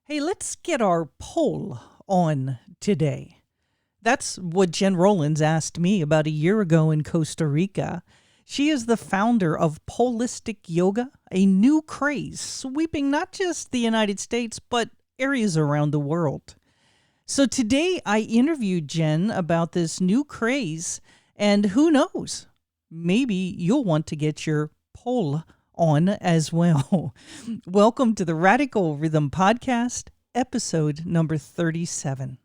Hey, let's get our poll on today. That's what Jen Rollins asked me about a year ago in Costa Rica. She is the founder of Polisitc Yoga, a new craze sweeping not just the United States, but areas around the world. So today I interviewed Jen about this new craze, and who knows? Maybe you'll want to get your poll on as well. Welcome to the Radical Rhythm Podcast, episode number 37.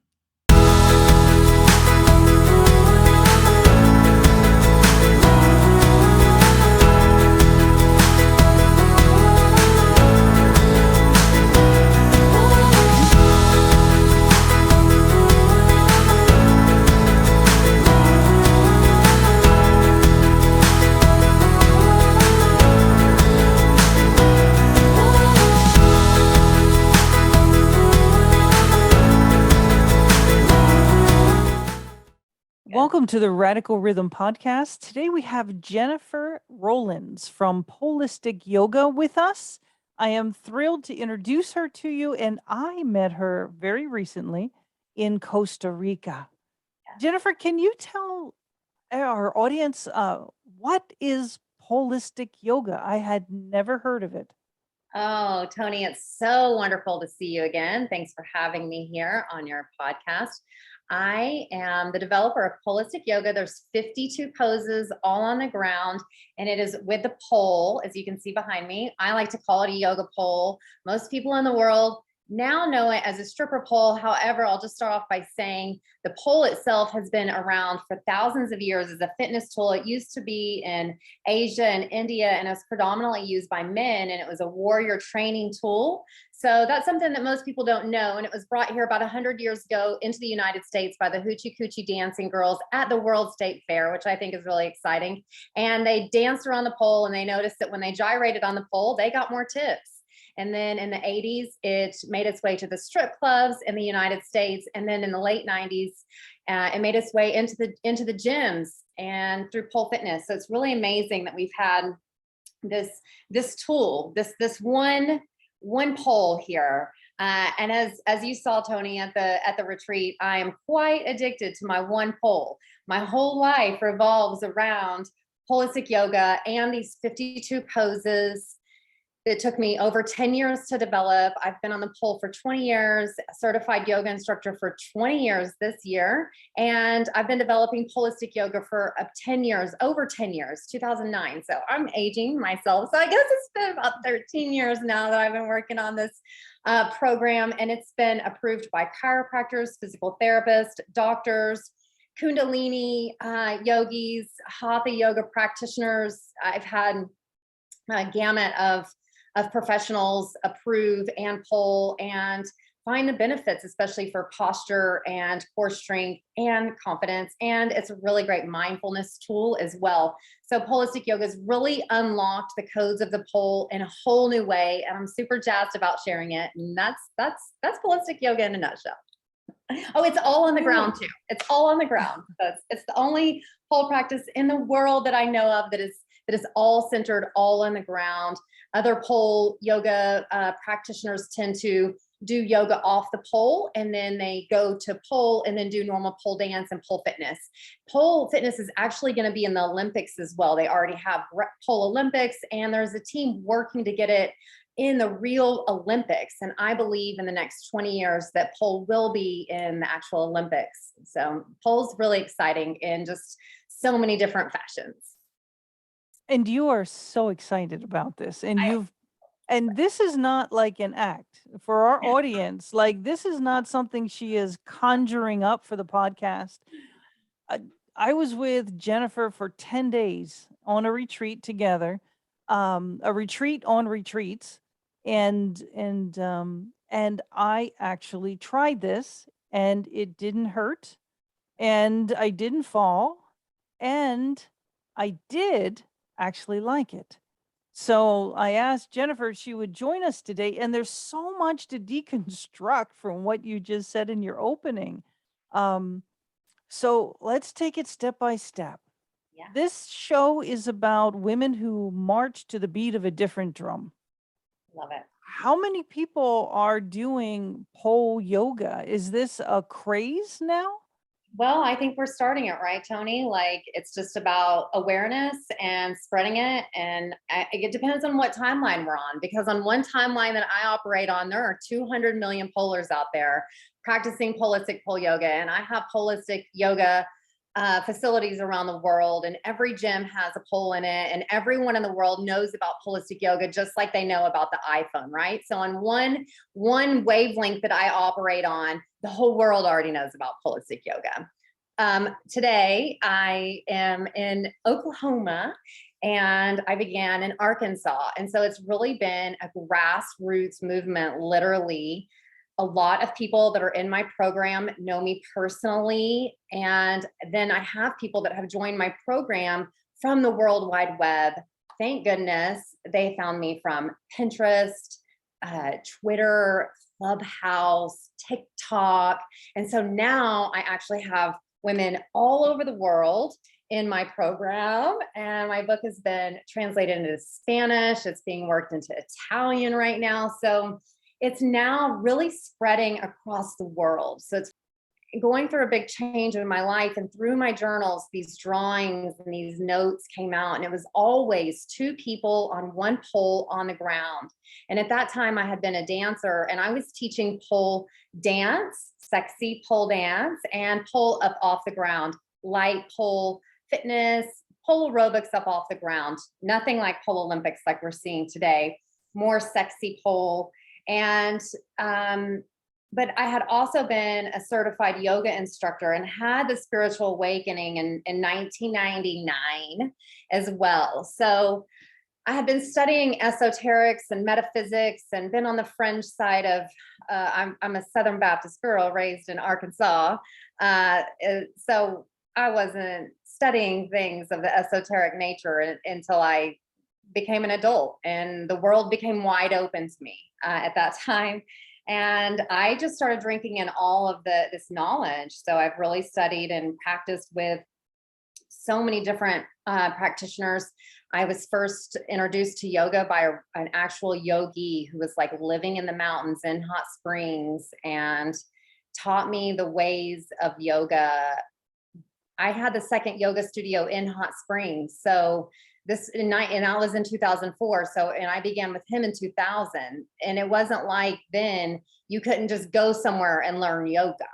Welcome to the Radical Rhythm Podcast. Today we have Jennifer Rollins from Polisitc Yoga with us. I am thrilled to introduce her to you, and I met her very recently in Costa Rica. Jennifer, can you tell our audience what is Polisitc Yoga? I had never heard of it. Oh, Toni, it's so wonderful to see you again. Thanks for having me here on your podcast. I am the developer of Polisitc Yoga. There's 52 poses all on the ground, and it is with the pole, as you can see behind me. I like to call it a yoga pole. Most people in the world now know it as a stripper pole. However, I'll just start off by saying the pole itself has been around for thousands of years as a fitness tool. It used to be in Asia and India, and it was predominantly used by men, and it was a warrior training tool. So that's something that most people don't know. And it was brought here about 100 years ago into the United States by the Hoochie Coochie dancing girls at the World State Fair, which I think is really exciting. And they danced around the pole, and they noticed that when they gyrated on the pole, they got more tips. And then in the 80s, it made its way to the strip clubs in the United States. And then in the late 90s, it made its way into the gyms and through pole fitness. So it's really amazing that we've had this tool, this one pole here. And as you saw, Toni, at the retreat, I am quite addicted to my one pole. My whole life revolves around Polisitc Yoga and these 52 poses. It took me over 10 years to develop. I've been on the pole for 20 years, certified yoga instructor for 20 years this year. And I've been developing Polisitc Yoga for 10 years, over 10 years, 2009. So I'm aging myself. So I guess it's been about 13 years now that I've been working on this program. And it's been approved by chiropractors, physical therapists, doctors, Kundalini yogis, Hatha yoga practitioners. I've had a gamut of professionals approve and pull and find the benefits, especially for posture and core strength and confidence. And it's a really great mindfulness tool as well. So Polisitc Yoga has really unlocked the codes of the pole in a whole new way. And I'm super jazzed about sharing it. And that's Polisitc Yoga in a nutshell. Oh, it's all on the ground too. It's all on the ground. So it's the only pole practice in the world that I know of that is all centered, all on the ground. Other pole yoga practitioners tend to do yoga off the pole, and then they go to pole and then do normal pole dance and pole fitness. Pole fitness is actually going to be in the Olympics as well. They already have pole Olympics, and there's a team working to get it in the real Olympics. And I believe in the next 20 years that pole will be in the actual Olympics. So pole's really exciting in just so many different fashions. And you are so excited about this. And this is not like an act for our audience. Like, this is not something she is conjuring up for the podcast. I was with Jennifer for 10 days on a retreat together, a retreat on retreats. And I actually tried this, and it didn't hurt, and I didn't fall, and I did actually like it. So I asked Jennifer if she would join us today, and there's so much to deconstruct from what you just said in your opening. So let's take it step by step. Yeah. This show is about women who march to the beat of a different drum. Love it. How many people are doing pole yoga? Is this a craze now? Well, I think we're starting it, right, Tony? Like it's just about awareness and spreading it. And it depends on what timeline we're on, because on one timeline that I operate on, there are 200 million polars out there practicing Polisitc pole yoga. And I have Polisitc yoga facilities around the world, and every gym has a pole in it, and everyone in the world knows about Polisitc yoga just like they know about the iPhone, right? So on one wavelength that I operate on, the whole world already knows about Polisitc yoga. Today I am in Oklahoma, and I began in Arkansas, and so it's really been a grassroots movement. Literally, a lot of people that are in my program know me personally. And then I have people that have joined my program from the World Wide Web. Thank goodness they found me from Pinterest, Twitter, Clubhouse, TikTok. And so now I actually have women all over the world in my program. And my book has been translated into Spanish. It's being worked into Italian right now. So it's now really spreading across the world. So it's going through a big change in my life, and through my journals, these drawings and these notes came out, and it was always two people on one pole on the ground. And at that time I had been a dancer, and I was teaching pole dance, sexy pole dance, and pole up off the ground, light pole fitness, pole aerobics up off the ground, nothing like pole Olympics like we're seeing today, more sexy pole. And but I had also been a certified yoga instructor and had the spiritual awakening in 1999 as well. So I had been studying esoterics and metaphysics and been on the fringe side of, I'm a Southern Baptist girl raised in Arkansas. So I wasn't studying things of the esoteric nature until I became an adult, and the world became wide open to me at that time. And I just started drinking in all of this knowledge. So I've really studied and practiced with so many different practitioners. I was first introduced to yoga by an actual yogi who was like living in the mountains in hot springs and taught me the ways of yoga. I had the second yoga studio in Hot Springs. So and I was in 2004. So, and I began with him in 2000. And it wasn't like then you couldn't just go somewhere and learn yoga.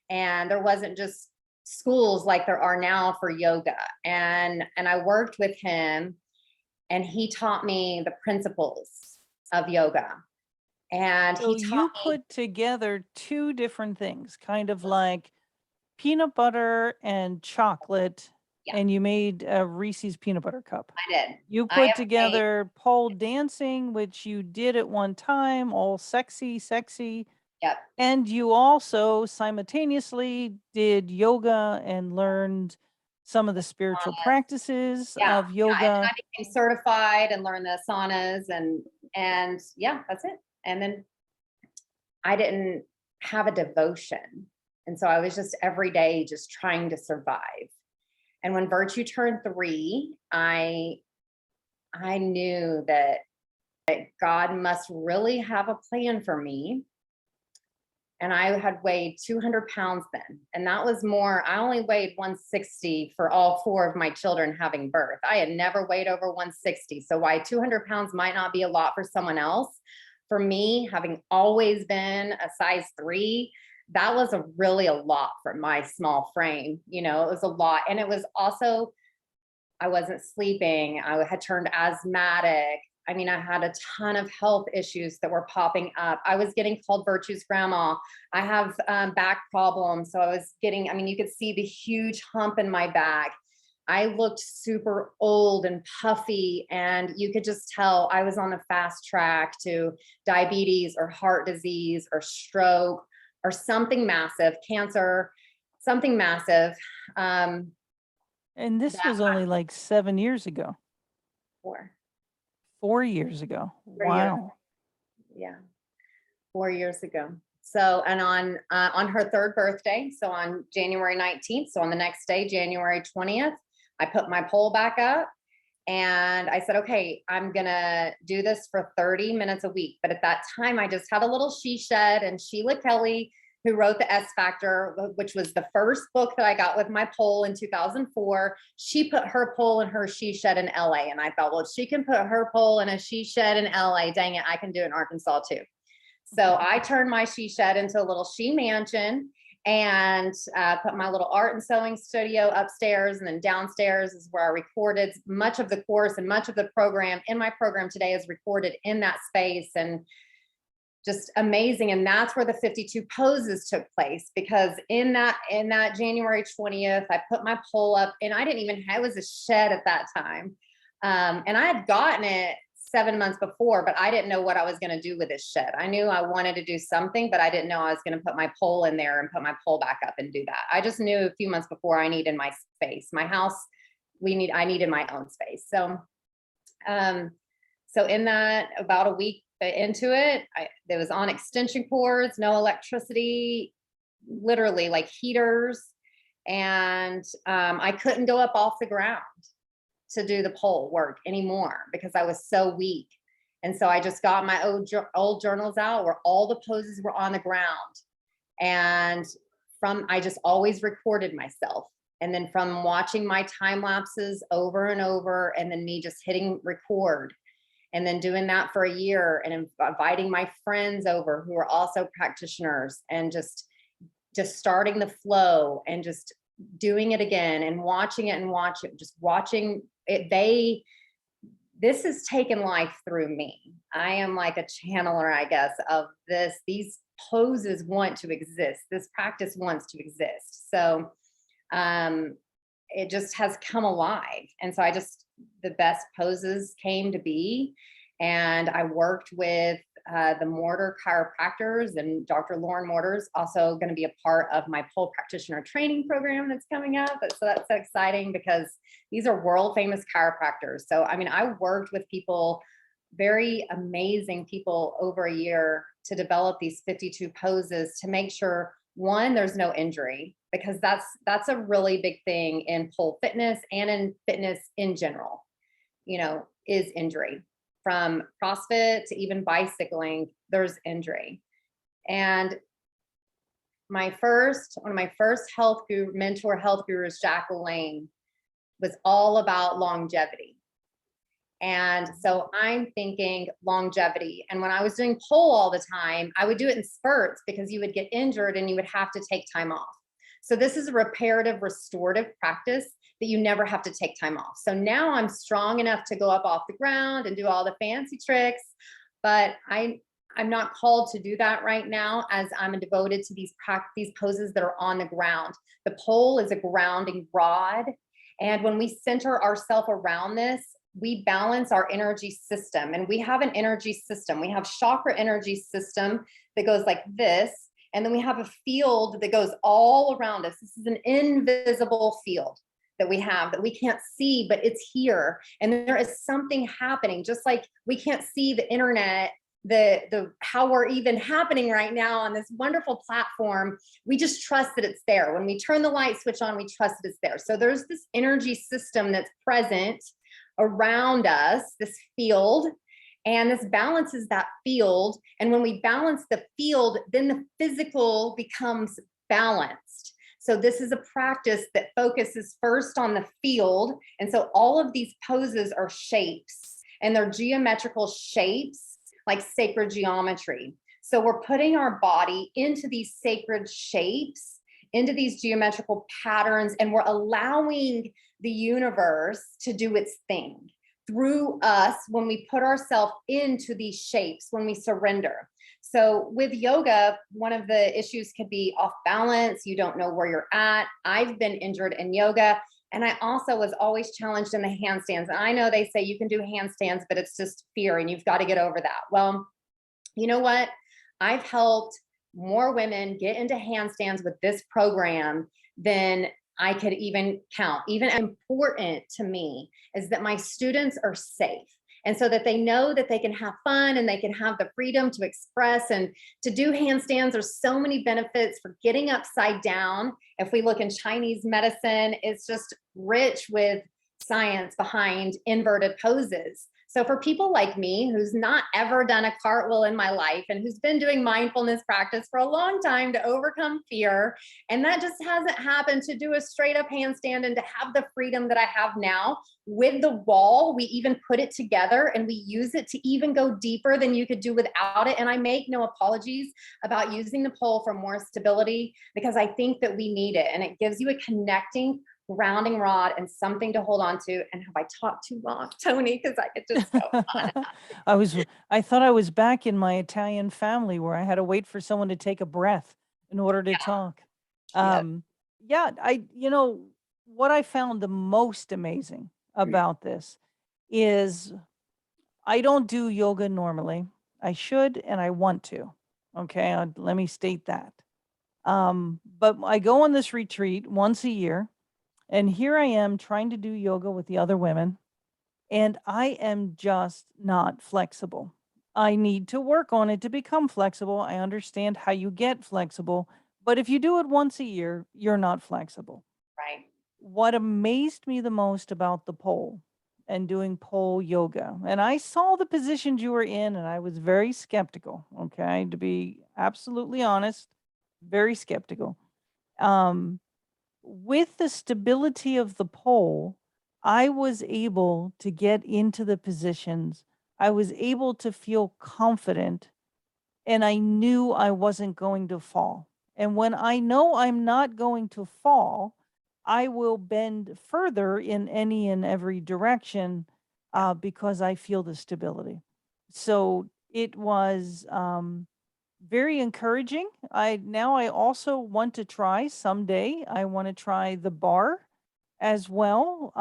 And there wasn't just schools like there are now for yoga. And I worked with him, and he taught me the principles of yoga. And So he you taught me, put together two different things, kind of like peanut butter and chocolate, yeah, and you made a Reese's peanut butter cup. I did. You I put have made, together pole dancing, which you did at one time, all sexy, sexy. yep. And you also simultaneously did yoga and learned some of the spiritual practices Yeah, of yeah, and then yoga. I became certified and learned the asanas, and yeah, that's it. And then I didn't have a devotion. And so I was just every day just trying to survive. And when Virtue turned 3, I knew that God must really have a plan for me. And I had weighed 200 pounds then. And that was more, I only weighed 160 for all 4 of my children having birth. I had never weighed over 160. So why 200 pounds might not be a lot for someone else, for me, having always been a size 3, that was really a lot for my small frame. You know, it was a lot. And it was also, I wasn't sleeping. I had turned asthmatic. I mean, I had a ton of health issues that were popping up. I was getting called Virtue's grandma. I have back problems. So I was getting, I mean, you could see the huge hump in my back. I looked super old and puffy, and you could just tell I was on the fast track to diabetes or heart disease or stroke or something massive, cancer, something massive. And this was That only like 7 years ago, for 4 years ago. 4 years, Wow. yeah, 4 years ago. So, and on her 3rd birthday, so on January 19th, so on the next day, January 20th, I put my pole back up, And I said, okay, I'm going to do this for 30 minutes a week. But at that time, I just had a little she shed, and Sheila Kelly, who wrote the S Factor, which was the first book that I got with my pole in 2004. She put her pole in her she shed in LA. And I thought, well, if she can put her pole in a she shed in LA, dang it, I can do it in Arkansas too. So I turned my she shed into a little she mansion, and put my little art and sewing studio upstairs, and then downstairs is where I recorded much of the course, and much of the program in my program today is recorded in that space, and just amazing. And that's where the 52 poses took place, because in that January 20th, I put my pole up, and I didn't even have, it was a shed at that time. And I had gotten it 7 months before, but I didn't know what I was going to do with this shed. I knew I wanted to do something, but I didn't know I was going to put my pole in there and put my pole back up and do that. I just knew a few months before I needed my space, my house. I needed my own space. So, so in that, about a week into it, there was on extension cords, no electricity, literally like heaters. And I couldn't go up off the ground to do the pole work anymore because I was so weak. And so I just got my old journals out where all the poses were on the ground. And I just always recorded myself. And then from watching my time lapses over and over, and then me just hitting record, and then doing that for a year, and inviting my friends over who are also practitioners, and just starting the flow, and just doing it again, and watching it, just watching it. This has taken life through me. I am like a channeler, I guess, of this. These poses want to exist. This practice wants to exist. So it just has come alive. And so the best poses came to be. And I worked with the Mortar chiropractors, and Dr. Lauren Mortar's also going to be a part of my pole practitioner training program that's coming up. So that's so exciting, because these are world famous chiropractors. So, I mean, I worked with people, very amazing people, over a year to develop these 52 poses to make sure, one, there's no injury, because that's a really big thing in pole fitness and in fitness in general, is injury. From CrossFit to even bicycling, there's injury. And one of my first health gurus, Jack LaLanne, was all about longevity. And so I'm thinking longevity. And when I was doing pole all the time, I would do it in spurts, because you would get injured and you would have to take time off. So this is a reparative, restorative practice that you never have to take time off. So now I'm strong enough to go up off the ground and do all the fancy tricks, but I'm not called to do that right now, as I'm devoted to these poses that are on the ground. The pole is a grounding rod. And when we center ourselves around this, we balance our energy system. And we have an energy system. We have chakra energy system that goes like this. And then we have a field that goes all around us. This is an invisible field that we have that we can't see, but it's here. And there is something happening, just like we can't see the internet, how we're even happening right now on this wonderful platform. We just trust that it's there. When we turn the light switch on, we trust that it's there. So there's this energy system that's present around us, this field, and this balances that field. And when we balance the field, then the physical becomes balanced. So this is a practice that focuses first on the field. And so all of these poses are shapes, and they're geometrical shapes, like sacred geometry. So we're putting our body into these sacred shapes, into these geometrical patterns, and we're allowing the universe to do its thing through us when we put ourselves into these shapes, when we surrender. So with yoga, one of the issues could be off balance. You don't know where you're at. I've been injured in yoga, and I also was always challenged in the handstands. And I know they say you can do handstands, but it's just fear, and you've got to get over that. Well, you know what? I've helped more women get into handstands with this program than I could even count. Even important to me is that my students are safe. And so that they know that they can have fun and they can have the freedom to express and to do handstands. There's so many benefits for getting upside down. If we look in Chinese medicine, it's just rich with science behind inverted poses. So for people like me, who's not ever done a cartwheel in my life and who's been doing mindfulness practice for a long time to overcome fear, and that just hasn't happened, to do a straight up handstand and to have the freedom that I have now with the wall, we even put it together and we use it to even go deeper than you could do without it. And I make no apologies about using the pole for more stability, because I think that we need it, and it gives you a connecting grounding rod and something to hold on to. And have I talked too long, Toni? Because I could just go on. I thought I was back in my Italian family where I had to wait for someone to take a breath in order to talk. Yes. Yeah, what I found the most amazing about this is I don't do yoga normally. I should and I want to. Okay, let me state that. But I go on this retreat once a year, and here I am trying to do yoga with the other women, and I am just not flexible. I need to work on it to become flexible. I understand how you get flexible, but if you do it once a year, you're not flexible. Right. What amazed me the most about the pole and doing pole yoga, and I saw the positions you were in, and I was very skeptical, okay, to be absolutely honest, very skeptical. Um, with the stability of the pole, I was able to get into the positions. I was able to feel confident, and I knew I wasn't going to fall. And when I know I'm not going to fall, I will bend further in any and every direction because I feel the stability. So it was very encouraging. I also want to try someday. I want to try the bar as well.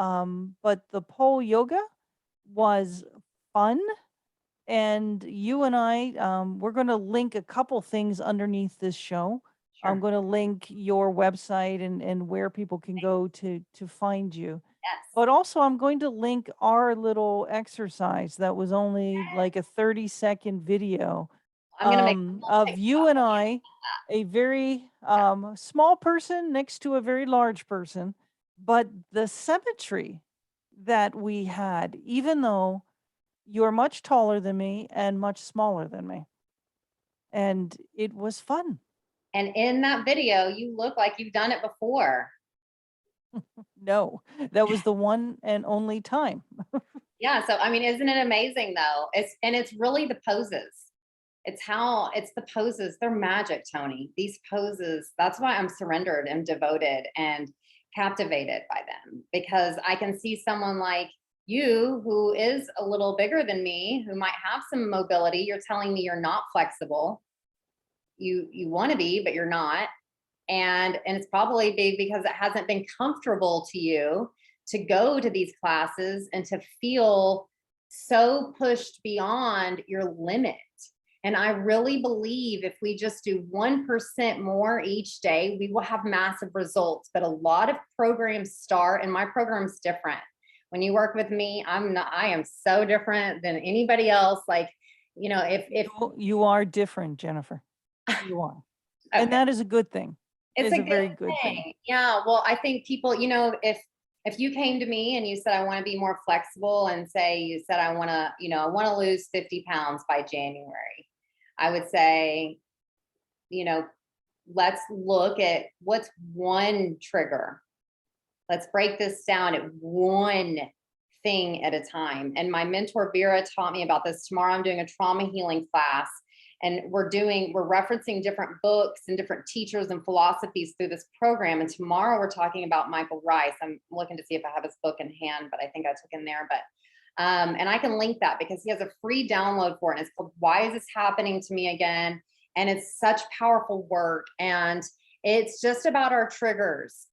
But the pole yoga was fun, and you and I, we're going to link a couple things underneath this show. I'm Sure. going to link your website and where people can go to find you. Yes. But also, I'm going to link our little exercise that was only like a 30-second video I'm going to make of you and I, a very small person next to a very large person, but the symmetry that we had, even though you're much taller than me and much smaller than me. And it was fun. And in that video, you look like you've done it before. No, that was the one and only time. Yeah. So, I mean, isn't it amazing though? It's really the poses. It's the poses. They're magic, Toni. These poses, that's why I'm surrendered and devoted and captivated by them, because I can see someone like you who is a little bigger than me, who might have some mobility. You're telling me you're not flexible. You want to be, but you're not. And it's probably big because it hasn't been comfortable to you to go to these classes and to feel so pushed beyond your limit. And I really believe if we just do 1% more each day, we will have massive results. But a lot of programs start, and my program's different. When you work with me, I am so different than anybody else. Like, if You are different, Jennifer. You are. And okay. that is a good thing. It's It's a a very good good thing. thing. Yeah. Well, I think people, if you came to me and you said, I want to be more flexible, and say you said, I want to lose 50 pounds by January, I would say, let's look at what's one trigger. Let's break this down at one thing at a time. And my mentor, Vera, taught me about this. Tomorrow I'm doing a trauma healing class, and we're referencing different books and different teachers and philosophies through this program. And tomorrow we're talking about Michael Rice. I'm looking to see if I have his book in hand, but I think I took him there. But and I can link that because he has a free download for it. And it's called Why Is This Happening to Me Again? And it's such powerful work. And it's just about our triggers.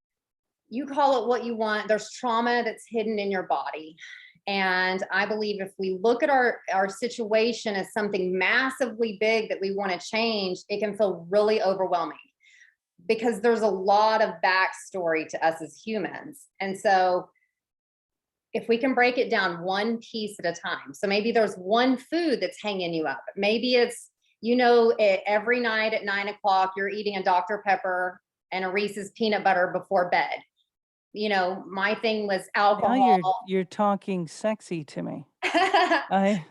You call it what you want. There's trauma that's hidden in your body. And I believe if we look at our situation as something massively big that we want to change, it can feel really overwhelming because there's a lot of backstory to us as humans. And so if we can break it down one piece at a time, so maybe there's one food that's hanging you up. Maybe it's, every night at 9 o'clock, you're eating a Dr. Pepper and a Reese's peanut butter before bed. my thing was Now alcohol. you're talking sexy to me. I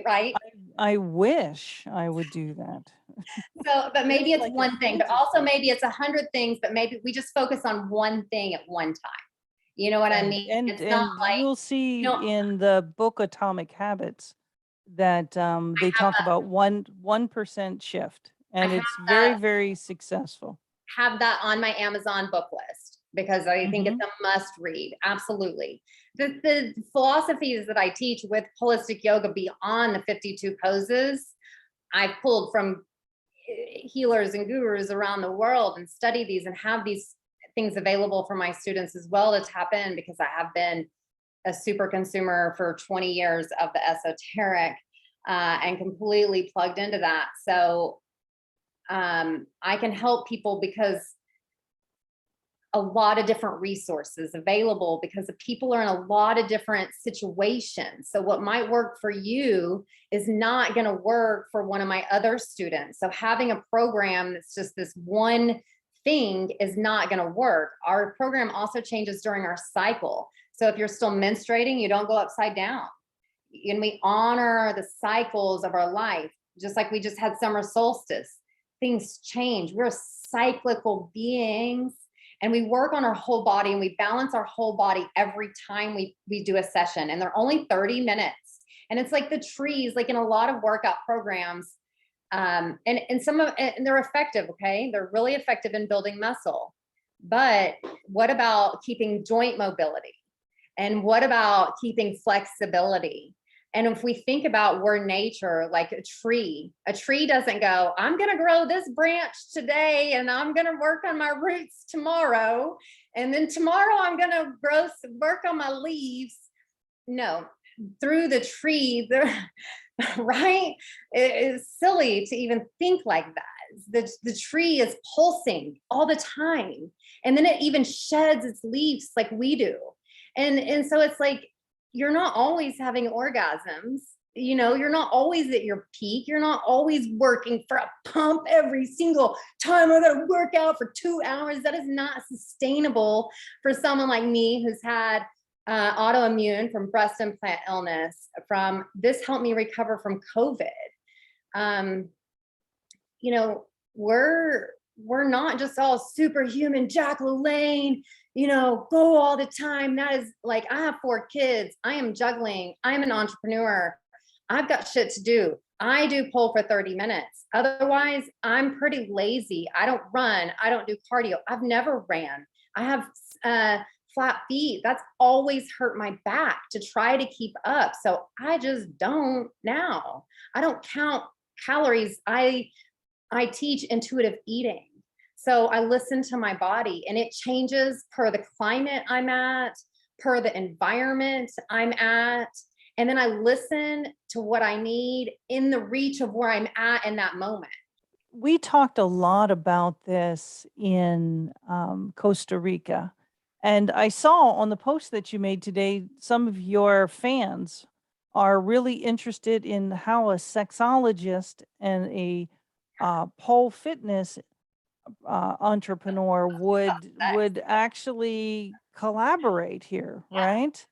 Right. I wish I would do that. So, but maybe Just it's like a one thing, but also fantasy. maybe it's 100 things, but maybe we just focus on one thing at one time. You know what I And mean? and It's not and like, you'll you see know, in the book Atomic Habits that they talk about 1% shift, I and have it's very, that very successful. have that on my Amazon book list because I think it's Hmm. a must read. Absolutely. The philosophies that I teach with holistic yoga beyond the 52 poses, I've pulled from healers and gurus around the world and study these and have these things available for my students as well to tap in, because I have been a super consumer for 20 years of the esoteric, and completely plugged into that. So I can help people because a lot of different resources available, because the people are in a lot of different situations. So what might work for you is not going to work for one of my other students. So having a program that's just this one thing is not going to work. Our program also changes during our cycle. So if you're still menstruating, you don't go upside down. And we honor the cycles of our life, just like we just had summer solstice. Things change. We're cyclical beings, and we work on our whole body, and we balance our whole body every time we do a session, and they're only 30 minutes. And it's like the trees, like in a lot of workout programs, and some of and they're effective. Okay, they're really effective in building muscle, but what about keeping joint mobility, and what about keeping flexibility? And if we think about we're nature, like a tree doesn't go, I'm going to grow this branch today and I'm going to work on my roots tomorrow. And then tomorrow I'm going to work on my leaves. No, through the tree, right? It is silly to even think like that. The tree is pulsing all the time. And then it even sheds its leaves like we do. And so it's like, you're not always having orgasms. You're not always at your peak. You're not always working for a pump every single time. I gotta work out for 2 hours. That is not sustainable for someone like me who's had autoimmune from breast implant illness. This helped me recover from COVID. Um, you know, we're not just all superhuman Jack LaLanne, go all the time. That is like, I have 4 kids. I am juggling. I'm an entrepreneur. I've got shit to do. I do pole for 30 minutes. Otherwise, I'm pretty lazy. I don't run. I don't do cardio. I've never ran. I have flat feet. That's always hurt my back to try to keep up. So I just don't now. I don't count calories. I teach intuitive eating. So I listen to my body, and it changes per the climate I'm at, per the environment I'm at. And then I listen to what I need in the reach of where I'm at in that moment. We talked a lot about this in Costa Rica. And I saw on the post that you made today, some of your fans are really interested in how a sexologist and a pole fitness entrepreneur would actually collaborate here, Yeah. right?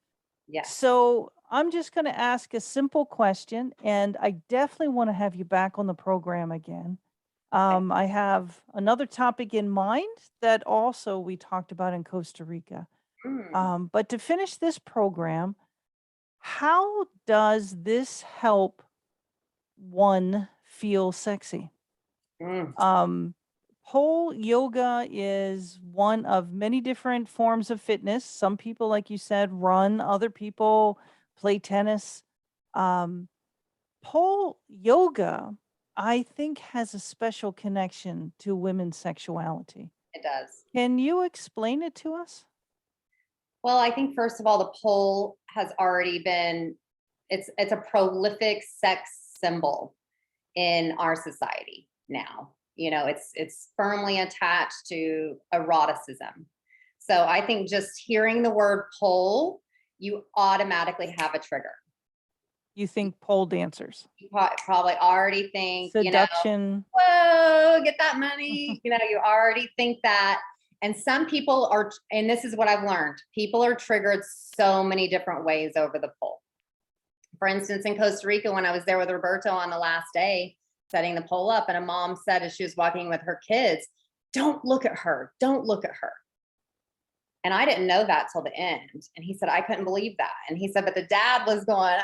Yes. So I'm just going to ask a simple question, and I definitely want to have you back on the program again. I have another topic in mind that also we talked about in Costa Rica. But to finish this program, how does this help one feel sexy? Mm. Pole yoga is one of many different forms of fitness. Some people, like you said, run, other people play tennis. Um, Pole yoga, I think, has a special connection to women's sexuality. It does. Can you explain it to us? Well, I think first of all, the pole has already been, it's a prolific sex symbol in our society now. It's firmly attached to eroticism. So I think just hearing the word pole, you automatically have a trigger. You think pole dancers, You probably already think, seduction? whoa, get that money. You already think that. And some people are, and this is what I've learned, people are triggered so many different ways over the pole. For instance, in Costa Rica, when I was there with Roberto on the last day, setting the pole up, and a mom said as she was walking with her kids, don't look at her, don't look at her. And I didn't know that till the end. And he said, I couldn't believe that. And he said, but the dad was going,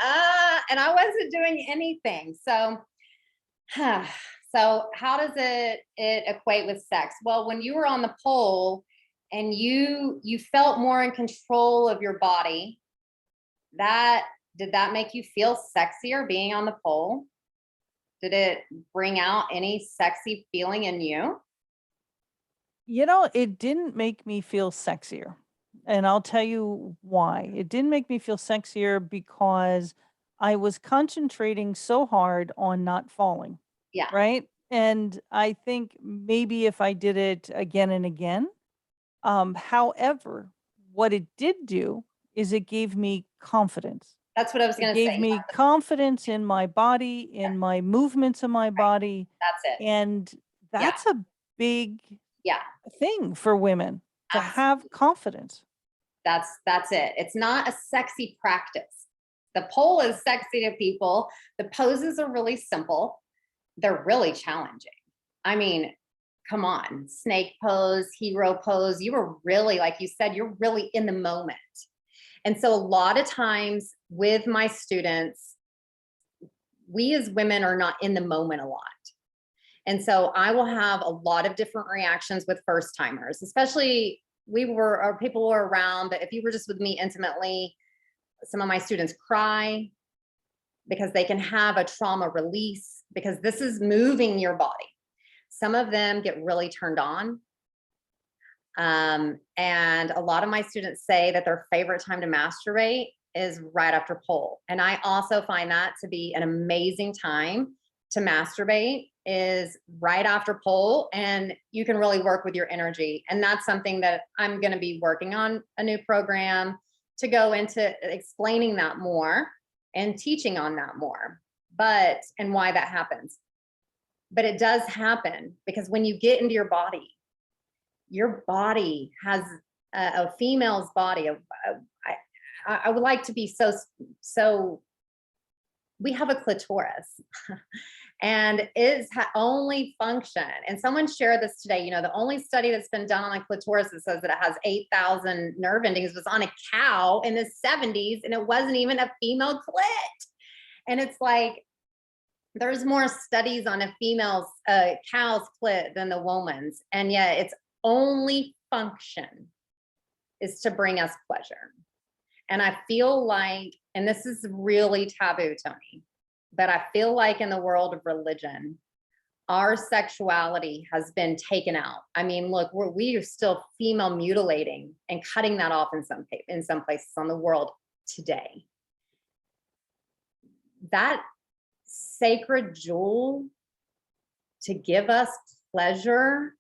and I wasn't doing anything. So, so how does it equate with sex? Well, when you were on the pole and you felt more in control of your body, did that make you feel sexier being on the pole? Did it bring out any sexy feeling in you? It didn't make me feel sexier. And I'll tell you why. It didn't make me feel sexier because I was concentrating so hard on not falling. Yeah. Right. And I think maybe if I did it again and again, however, what it did do is it gave me confidence. That's what I was It going to gave say. me confidence in my body, in my movements of my body. That's it. And Yeah. that's a big Yeah. thing for women to have confidence. That's it. It's not a sexy practice. The pole is sexy to people. The poses are really simple. They're really challenging. I mean, come on, snake pose, hero pose. You were really, like you said, you're really in the moment. And so a lot of times with my students, we as women are not in the moment a lot. And so I will have a lot of different reactions with first timers, especially people were around, but if you were just with me intimately, some of my students cry because they can have a trauma release because this is moving your body. Some of them get really turned on. And a lot of my students say that their favorite time to masturbate is right after pole. And I also find that to be an amazing time to masturbate is right after pole, and you can really work with your energy. And that's something that I'm going to be working on a new program to go into explaining that more and teaching on that more, and why that happens. But it does happen because when you get into your body has a female's body. I would like to be so we have a clitoris and it's only function. And someone shared this today, the only study that's been done on the clitoris that says that it has 8,000 nerve endings was on a cow in the 70s, and it wasn't even a female clit. And it's like, there's more studies on a female's cow's clit than the woman's. And yet its only function is to bring us pleasure. And I feel like, and this is really taboo, Toni, but I feel like in the world of religion, our sexuality has been taken out. I mean, look, we are still female mutilating and cutting that off in some places on the world today. That sacred jewel to give us pleasure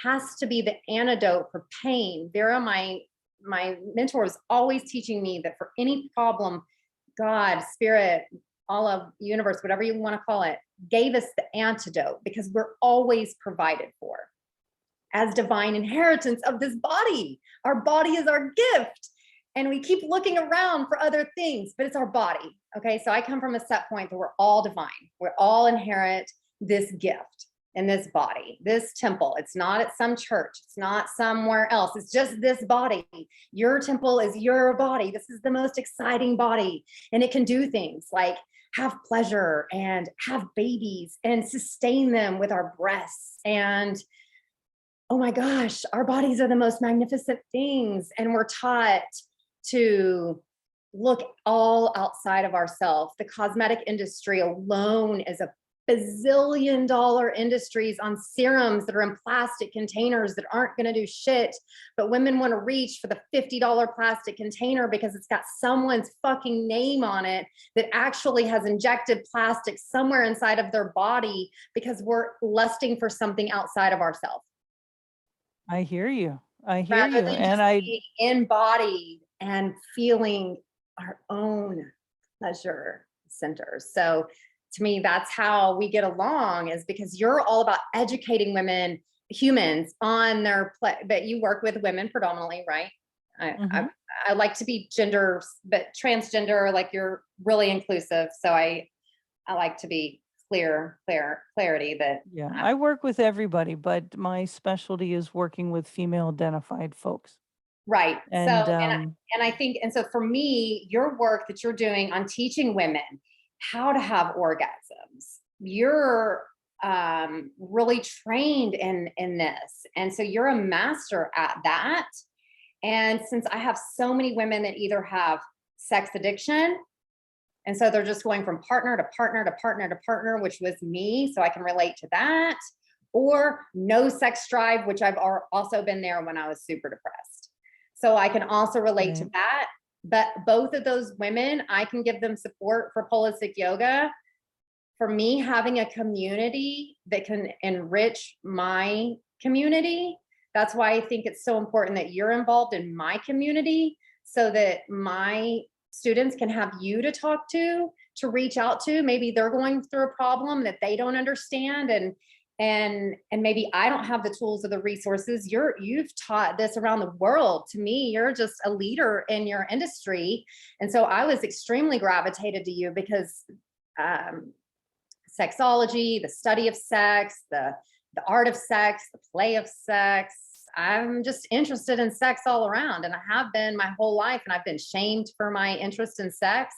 has to be the antidote for pain. Vera, my mentor, was always teaching me that for any problem, God, spirit, all of universe, whatever you want to call it, gave us the antidote because we're always provided for as divine inheritance of this body. Our body is our gift. And we keep looking around for other things, but it's our body. Okay. So I come from a set point that we're all divine. We're all inherit this gift in this body, this temple. It's not at some church. It's not somewhere else. It's just this body. Your temple is your body. This is the most exciting body. And it can do things like have pleasure and have babies and sustain them with our breasts. And oh my gosh, our bodies are the most magnificent things. And we're taught to look all outside of ourselves. The cosmetic industry alone is a bazillion-dollar industries on serums that are in plastic containers that aren't going to do shit. But women want to reach for the $50 plastic container because it's got someone's fucking name on it that actually has injected plastic somewhere inside of their body because we're lusting for something outside of ourselves. I hear you. Rather than just being embodied and feeling our own pleasure centers. So to me, that's how we get along, is because you're all about educating women humans on their play, but you work with women predominantly, right? Mhm. I like to be gender, but transgender, like you're really inclusive. So I like to be clarity that Yeah, I work with everybody, but my specialty is working with female identified folks. right. So, And and I think, and so for me, your work that you're doing on teaching women how to have orgasms, you're really trained in this, and so you're a master at that. And since I have so many women that either have sex addiction, and so they're just going from partner to partner to partner to partner, which was me, so I can relate to that, or no sex drive, which I've also been there when I was super depressed. So I can also relate to right. that. But both of those women, I can give them support for Polisitc Yoga. For me, having a community that can enrich my community, that's why I think it's so important that you're involved in my community so that my students can have you to talk to reach out to. Maybe they're going through a problem that they don't understand, and maybe I don't have the tools or the resources. You've taught this around the world. To me, you're just a leader in your industry. And so I was extremely gravitated to you because um, sexology, the study of sex, the art of sex, the play of sex. I'm just interested in sex all around, and I have been my whole life, and I've been shamed for my interest in sex.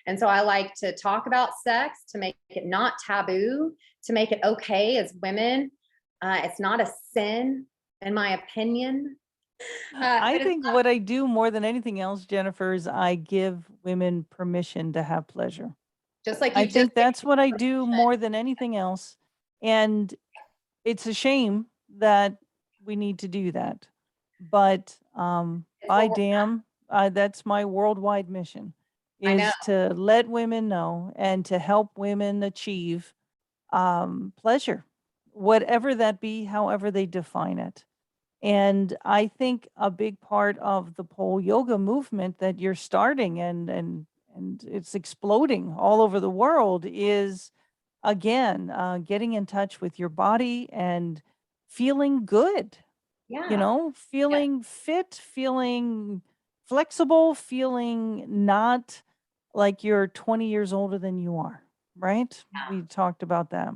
And so I like to talk about sex to make it not taboo, to make it okay as women. It's not a sin, in my opinion. I But it's think what I do more than anything else, Jennifer, is I give women permission to have pleasure. just like I you just think that's what I do more than anything else. And it's a shame that we need to do that. But it's by what we're, damn, that's my worldwide mission I know. is to let women know and to help women achieve pleasure, whatever that be, however they define it. And I think a big part of the pole yoga movement that you're starting and it's exploding all over the world is again getting in touch with your body and feeling good, Yeah. Yeah. feeling fit, feeling flexible, feeling not like you're 20 years older than you are, right? We talked about that.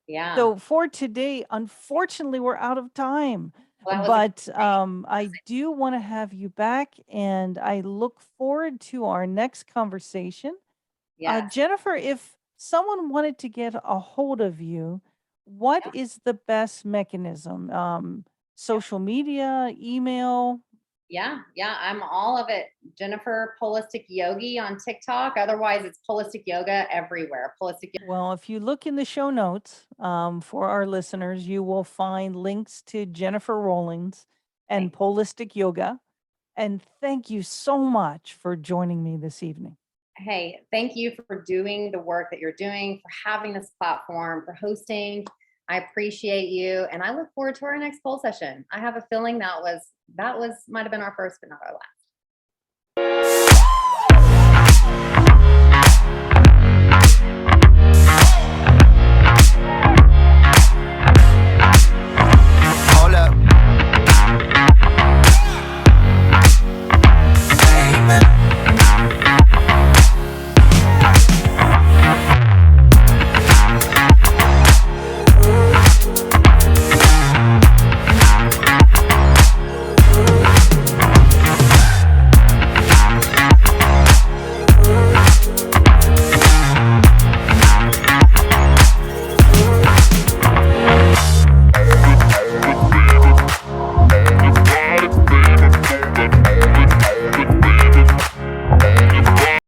Yeah. So for today, unfortunately, we're out of time, Well, that was a but I do want to have you back, and I look forward to our next conversation. yes. Jennifer, if someone wanted to get a hold of you, what Yeah. is the best mechanism? Yeah. Social media, email? Yeah, yeah, I'm all of it. Jennifer Polisitc Yogi on TikTok. Otherwise, it's Polisitc Yoga everywhere. Polisitc. Well, if you look in the show notes for our listeners, you will find links to Jennifer Rollins and Polistic Yoga. And thank you so much for joining me this evening. Hey, thank you for doing the work that you're doing, for having this platform, for hosting. I appreciate you, and I look forward to our next poll session. I have a feeling that was might have been our first, but not our last.